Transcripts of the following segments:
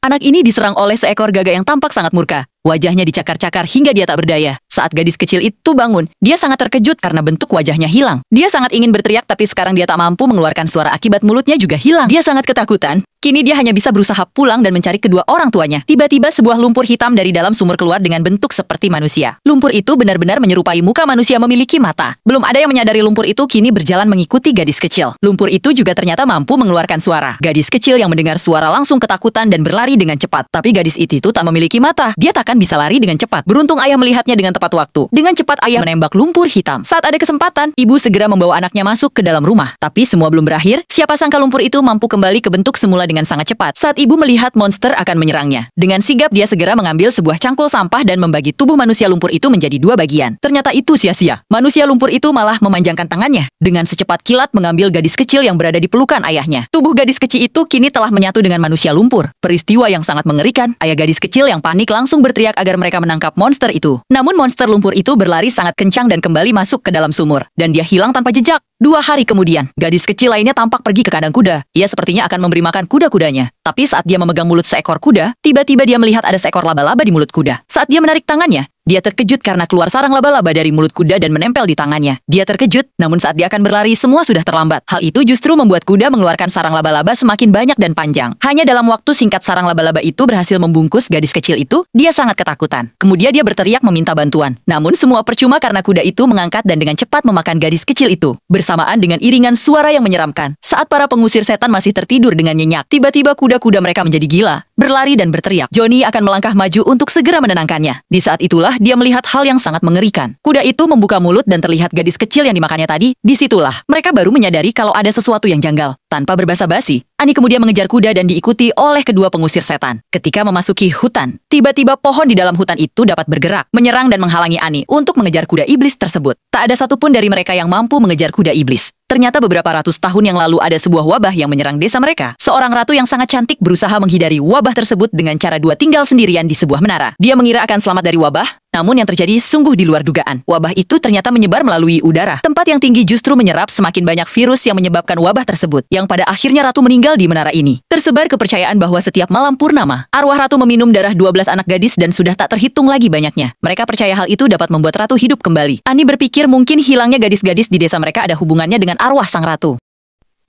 Anak ini diserang oleh seekor gagak yang tampak sangat murka. Wajahnya dicakar-cakar hingga dia tak berdaya. Saat gadis kecil itu bangun, dia sangat terkejut karena bentuk wajahnya hilang. Dia sangat ingin berteriak tapi sekarang dia tak mampu mengeluarkan suara akibat mulutnya juga hilang. Dia sangat ketakutan. Kini dia hanya bisa berusaha pulang dan mencari kedua orang tuanya. Tiba-tiba sebuah lumpur hitam dari dalam sumur keluar dengan bentuk seperti manusia. Lumpur itu benar-benar menyerupai muka manusia memiliki mata. Belum ada yang menyadari lumpur itu kini berjalan mengikuti gadis kecil. Lumpur itu juga ternyata mampu mengeluarkan suara. Gadis kecil yang mendengar suara langsung ketakutan dan berlari dengan cepat. Tapi gadis itu tak memiliki mata. Dia takkan bisa lari dengan cepat. Beruntung ayah melihatnya dengan tepat waktu. Dengan cepat ayah menembak lumpur hitam. Saat ada kesempatan, ibu segera membawa anaknya masuk ke dalam rumah. Tapi semua belum berakhir. Siapa sangka lumpur itu mampu kembali ke bentuk semula dengan sangat cepat. Saat ibu melihat monster akan menyerangnya, dengan sigap dia segera mengambil sebuah cangkul sampah dan membagi tubuh manusia lumpur itu menjadi dua bagian. Ternyata itu sia-sia. Manusia lumpur itu malah memanjangkan tangannya dengan secepat kilat mengambil gadis kecil yang berada di pelukan ayahnya. Tubuh gadis kecil itu kini telah menyatu dengan manusia lumpur. Peristiwa yang sangat mengerikan. Ayah gadis kecil yang panik langsung berteriak agar mereka menangkap monster itu. Namun monster lumpur itu berlari sangat kencang dan kembali masuk ke dalam sumur. Dan dia hilang tanpa jejak. 2 hari kemudian, gadis kecil lainnya tampak pergi ke kandang kuda. Ia sepertinya akan memberi makan kuda-kudanya. Tapi saat dia memegang mulut seekor kuda, tiba-tiba dia melihat ada seekor laba-laba di mulut kuda. Saat dia menarik tangannya, dia terkejut karena keluar sarang laba-laba dari mulut kuda dan menempel di tangannya. Dia terkejut, namun saat dia akan berlari, semua sudah terlambat. Hal itu justru membuat kuda mengeluarkan sarang laba-laba semakin banyak dan panjang. Hanya dalam waktu singkat sarang laba-laba itu berhasil membungkus gadis kecil itu, dia sangat ketakutan. Kemudian dia berteriak meminta bantuan. Namun semua percuma karena kuda itu mengangkat dan dengan cepat memakan gadis kecil itu. Bersamaan dengan iringan suara yang menyeramkan. Saat para pengusir setan masih tertidur dengan nyenyak, tiba-tiba kuda-kuda mereka menjadi gila, berlari dan berteriak. Johnny akan melangkah maju untuk segera menenangkannya. Di saat itulah dia melihat hal yang sangat mengerikan. Kuda itu membuka mulut dan terlihat gadis kecil yang dimakannya tadi. Disitulah mereka baru menyadari kalau ada sesuatu yang janggal. Tanpa berbasa-basi, Annie kemudian mengejar kuda dan diikuti oleh kedua pengusir setan. Ketika memasuki hutan, tiba-tiba pohon di dalam hutan itu dapat bergerak, menyerang dan menghalangi Annie untuk mengejar kuda iblis tersebut. Tak ada satupun dari mereka yang mampu mengejar kuda iblis. Ternyata beberapa ratus tahun yang lalu ada sebuah wabah yang menyerang desa mereka. Seorang ratu yang sangat cantik berusaha menghindari wabah tersebut dengan cara dua tinggal sendirian di sebuah menara. Dia mengira akan selamat dari wabah, namun yang terjadi sungguh di luar dugaan. Wabah itu ternyata menyebar melalui udara. Tempat yang tinggi justru menyerap semakin banyak virus yang menyebabkan wabah tersebut, yang pada akhirnya ratu meninggal di menara ini. Tersebar kepercayaan bahwa setiap malam purnama, arwah ratu meminum darah 12 anak gadis dan sudah tak terhitung lagi banyaknya. Mereka percaya hal itu dapat membuat ratu hidup kembali. Annie berpikir mungkin hilangnya gadis-gadis di desa mereka ada hubungannya dengan arwah sang ratu.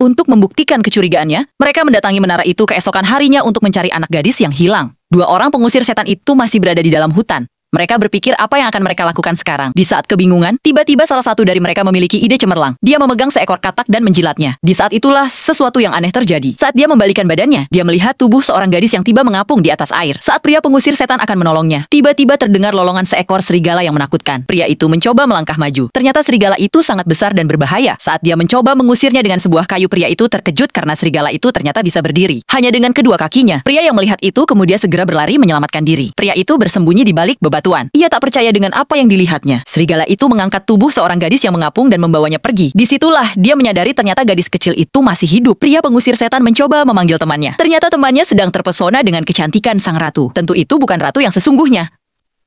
Untuk membuktikan kecurigaannya, mereka mendatangi menara itu keesokan harinya untuk mencari anak gadis yang hilang. 2 orang pengusir setan itu masih berada di dalam hutan. Mereka berpikir apa yang akan mereka lakukan sekarang. Di saat kebingungan, tiba-tiba salah satu dari mereka memiliki ide cemerlang. Dia memegang seekor katak dan menjilatnya. Di saat itulah sesuatu yang aneh terjadi. Saat dia membalikan badannya, dia melihat tubuh seorang gadis yang tiba mengapung di atas air. Saat pria pengusir setan akan menolongnya, tiba-tiba terdengar lolongan seekor serigala yang menakutkan. Pria itu mencoba melangkah maju. Ternyata serigala itu sangat besar dan berbahaya. Saat dia mencoba mengusirnya dengan sebuah kayu, pria itu terkejut karena serigala itu ternyata bisa berdiri hanya dengan kedua kakinya. Pria yang melihat itu kemudian segera berlari menyelamatkan diri. Pria itu bersembunyi di balik bebatuan. Ia tak percaya dengan apa yang dilihatnya. Serigala itu mengangkat tubuh seorang gadis yang mengapung dan membawanya pergi. Disitulah dia menyadari ternyata gadis kecil itu masih hidup. Pria pengusir setan mencoba memanggil temannya. Ternyata temannya sedang terpesona dengan kecantikan sang ratu. Tentu itu bukan ratu yang sesungguhnya.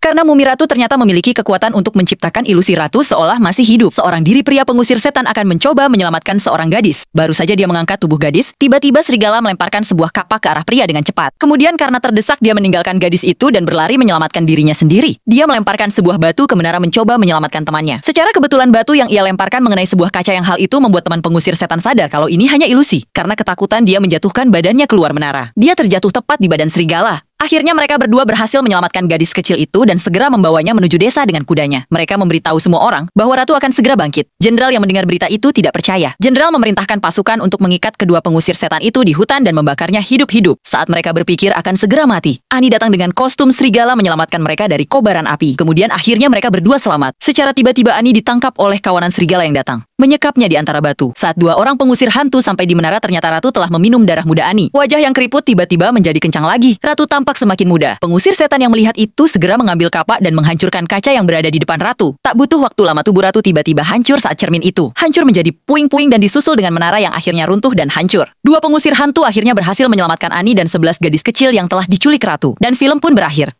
Karena mumi ratu ternyata memiliki kekuatan untuk menciptakan ilusi ratu seolah masih hidup. Seorang diri pria pengusir setan akan mencoba menyelamatkan seorang gadis. Baru saja dia mengangkat tubuh gadis, tiba-tiba serigala melemparkan sebuah kapak ke arah pria dengan cepat. Kemudian karena terdesak dia meninggalkan gadis itu dan berlari menyelamatkan dirinya sendiri. Dia melemparkan sebuah batu ke menara mencoba menyelamatkan temannya. Secara kebetulan batu yang ia lemparkan mengenai sebuah kaca yang hal itu membuat teman pengusir setan sadar kalau ini hanya ilusi. Karena ketakutan dia menjatuhkan badannya keluar menara. Dia terjatuh tepat di badan serigala. Akhirnya mereka berdua berhasil menyelamatkan gadis kecil itu dan segera membawanya menuju desa dengan kudanya. Mereka memberitahu semua orang bahwa ratu akan segera bangkit. Jenderal yang mendengar berita itu tidak percaya. Jenderal memerintahkan pasukan untuk mengikat kedua pengusir setan itu di hutan dan membakarnya hidup-hidup. Saat mereka berpikir akan segera mati, Annie datang dengan kostum serigala menyelamatkan mereka dari kobaran api. Kemudian akhirnya mereka berdua selamat. Secara tiba-tiba Annie ditangkap oleh kawanan serigala yang datang, menyekapnya di antara batu. Saat 2 orang pengusir hantu sampai di menara, ternyata ratu telah meminum darah muda Annie. Wajah yang keriput tiba-tiba menjadi kencang lagi. Ratu tampak semakin muda. Pengusir setan yang melihat itu segera mengambil kapak dan menghancurkan kaca yang berada di depan ratu. Tak butuh waktu lama tubuh ratu tiba-tiba hancur saat cermin itu hancur menjadi puing-puing dan disusul dengan menara yang akhirnya runtuh dan hancur. 2 pengusir hantu akhirnya berhasil menyelamatkan Annie dan 11 gadis kecil yang telah diculik ratu. Dan film pun berakhir.